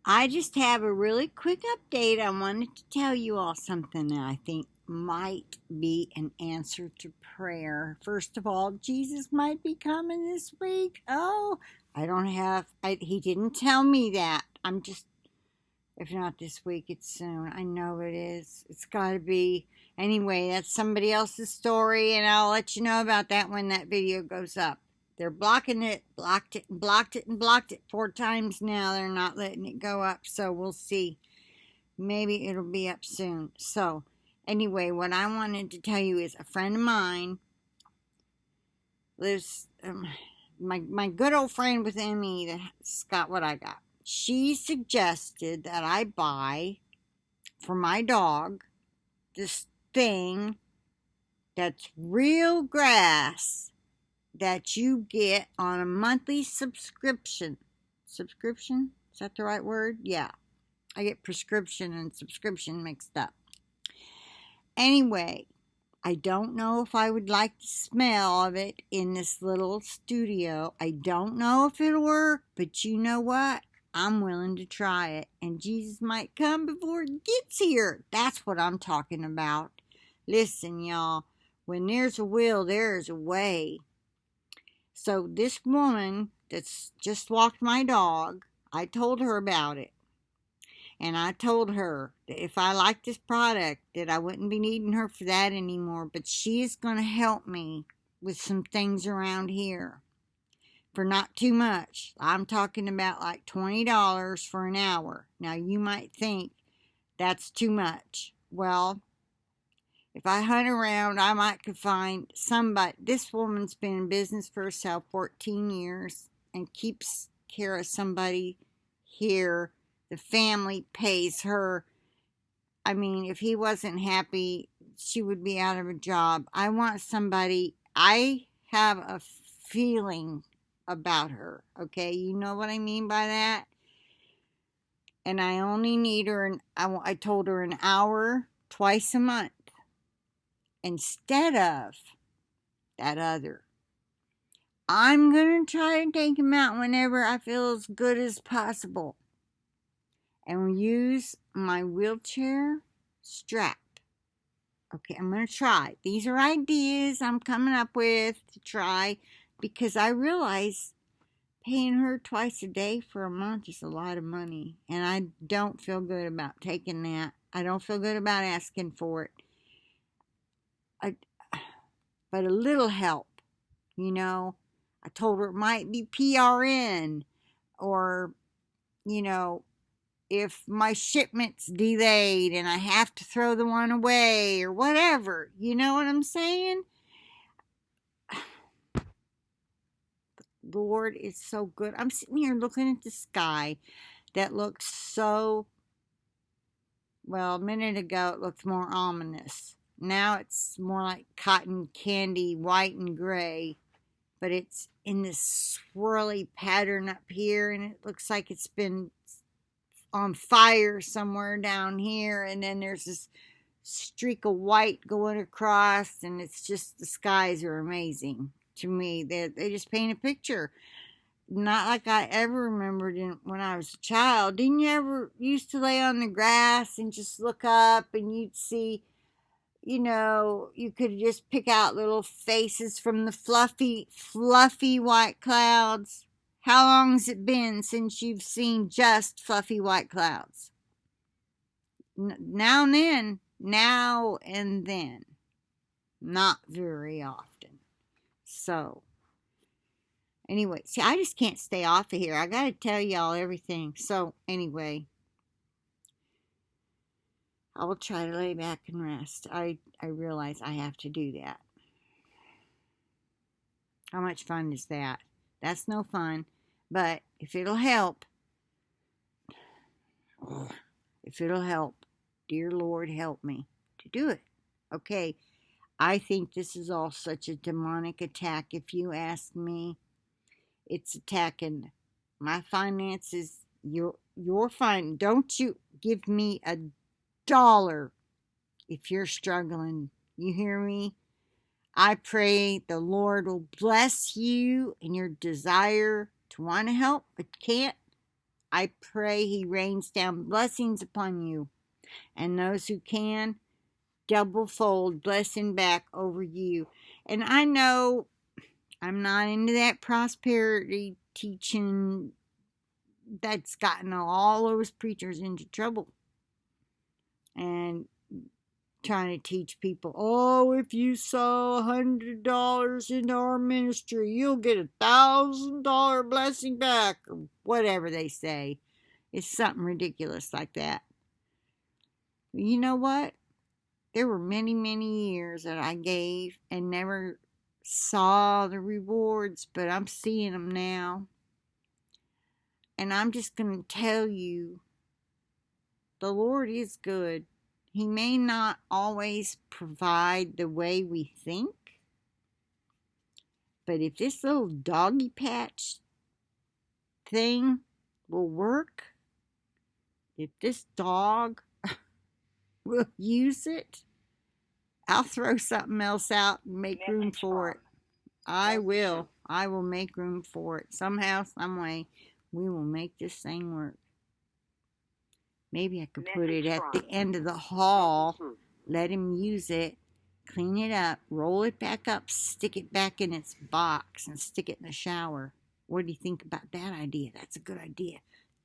I just have a really quick update. I wanted to tell you all something that I think might be an answer to prayer. First of all, Jesus might be coming this week. Oh, he didn't tell me that. If not this week, it's soon. I know it is. It's got to be. Anyway, that's somebody else's story, and I'll let you know about that when that video goes up. They're blocking it, blocked it, and blocked it, and blocked it 4 times now. They're not letting it go up, so we'll see. Maybe it'll be up soon. So, anyway, what I wanted to tell you is a friend of mine lives, my good old friend with Emmy that's got what I got. She suggested that I buy for my dog this thing that's real grass that you get on a monthly subscription. Subscription? Is that the right word? Yeah. I get prescription and subscription mixed up. Anyway, I don't know if I would like the smell of it in this little studio. I don't know if it'll work, but you know what? I'm willing to try it, and Jesus might come before it gets here. That's what I'm talking about. Listen, y'all, when there's a will, there is a way. So this woman that's just walked my dog, I told her about it. And I told her that if I liked this product, that I wouldn't be needing her for that anymore. But she is going to help me with some things around here for not too much. I'm talking about like $20 for an hour. Now, you might think that's too much. Well, if I hunt around, I might could find somebody. This woman's been in business for herself 14 years and keeps care of somebody here. The family pays her. I mean, if he wasn't happy, she would be out of a job. I want somebody. I have a feeling about her. Okay, you know what I mean by that? And I only need her, I told her an hour twice a month instead of that other. I'm going to try to take him out whenever I feel as good as possible. And use my wheelchair strap. Okay, I'm going to try. These are ideas I'm coming up with to try because I realize paying her twice a day for a month is a lot of money. And I don't feel good about taking that. I don't feel good about asking for it. But a little help, you know. I told her it might be PRN or, you know, if my shipment's delayed and I have to throw the one away or whatever. You know what I'm saying? The Lord is so good. I'm sitting here looking at the sky that looks so, well, a minute ago it looked more ominous. Now it's more like cotton candy, white and gray. But it's in this swirly pattern up here, and it looks like it's been on fire somewhere down here, and then there's this streak of white going across, and it's just, the skies are amazing to me. They just paint a picture, not like I ever remembered when I was a child. Didn't you ever used to lay on the grass and just look up and you'd see, you know, you could just pick out little faces from the fluffy white clouds? How long has it been since you've seen just fluffy white clouds? Now and then. Not very often. So, anyway, see, I just can't stay off of here. I got to tell y'all everything. So, anyway, I will try to lay back and rest. I realize I have to do that. How much fun is that? That's no fun. But if it'll help, dear Lord, help me to do it. Okay, I think this is all such a demonic attack, if you ask me. It's attacking my finances, your fine. Don't you give me $1 if you're struggling. You hear me? I pray the Lord will bless you in your desire to want to help but can't. I pray he rains down blessings upon you, and those who can, double fold blessing back over you. And I know I'm not into that prosperity teaching that's gotten all those preachers into trouble. And trying to teach people, oh, if you sow $100 into our ministry, you'll get $1,000 blessing back, or whatever they say. It's something ridiculous like that. But you know what? There were many, many years that I gave and never saw the rewards, but I'm seeing them now. And I'm just going to tell you, the Lord is good. He may not always provide the way we think, but if this little doggy patch thing will work, if this dog will use it, I'll throw something else out and make room for it. I will. I will make room for it. Somehow, some way, we will make this thing work. Maybe I could put it at the end of the hall, let him use it, clean it up, roll it back up, stick it back in its box, and stick it in the shower. What do you think about that idea? That's a good idea.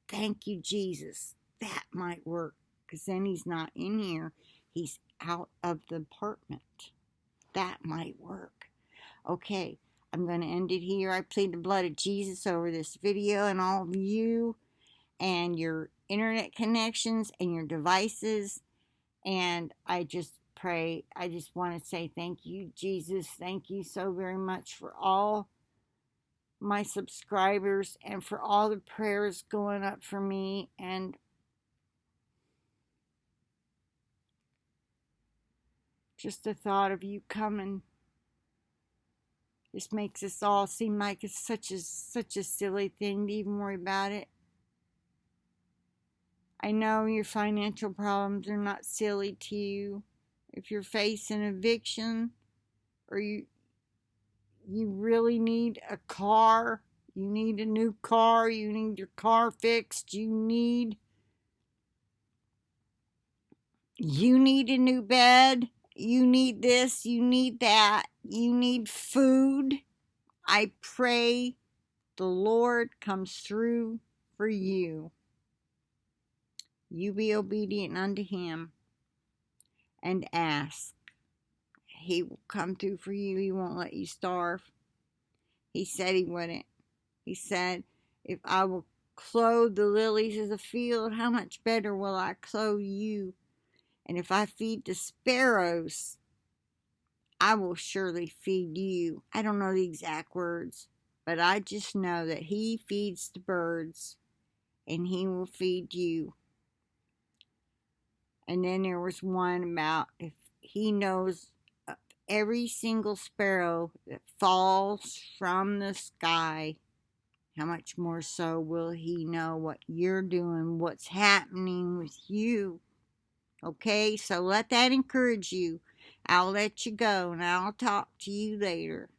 Thank you, Jesus. That might work, because then he's not in here. He's out of the apartment. That might work. Okay, I'm going to end it here. I plead the blood of Jesus over this video and all of you and your internet connections and your devices. And I just pray, I just want to say thank you, Jesus. Thank you so very much for all my subscribers and for all the prayers going up for me. And just the thought of you coming just makes us all seem like it's such a silly thing to even worry about it. I know your financial problems are not silly to you. If you're facing eviction, or you really need a car, you need a new car, you need your car fixed, you need a new bed, you need this, you need that, you need food, I pray the Lord comes through for you. You be obedient unto him and ask. He will come through for you. He won't let you starve. He said he wouldn't. He said, if I will clothe the lilies of the field, how much better will I clothe you? And if I feed the sparrows, I will surely feed you. I don't know the exact words, but I just know that he feeds the birds and he will feed you. And then there was one about if he knows every single sparrow that falls from the sky, how much more so will he know what you're doing, what's happening with you? Okay, so let that encourage you. I'll let you go, and I'll talk to you later.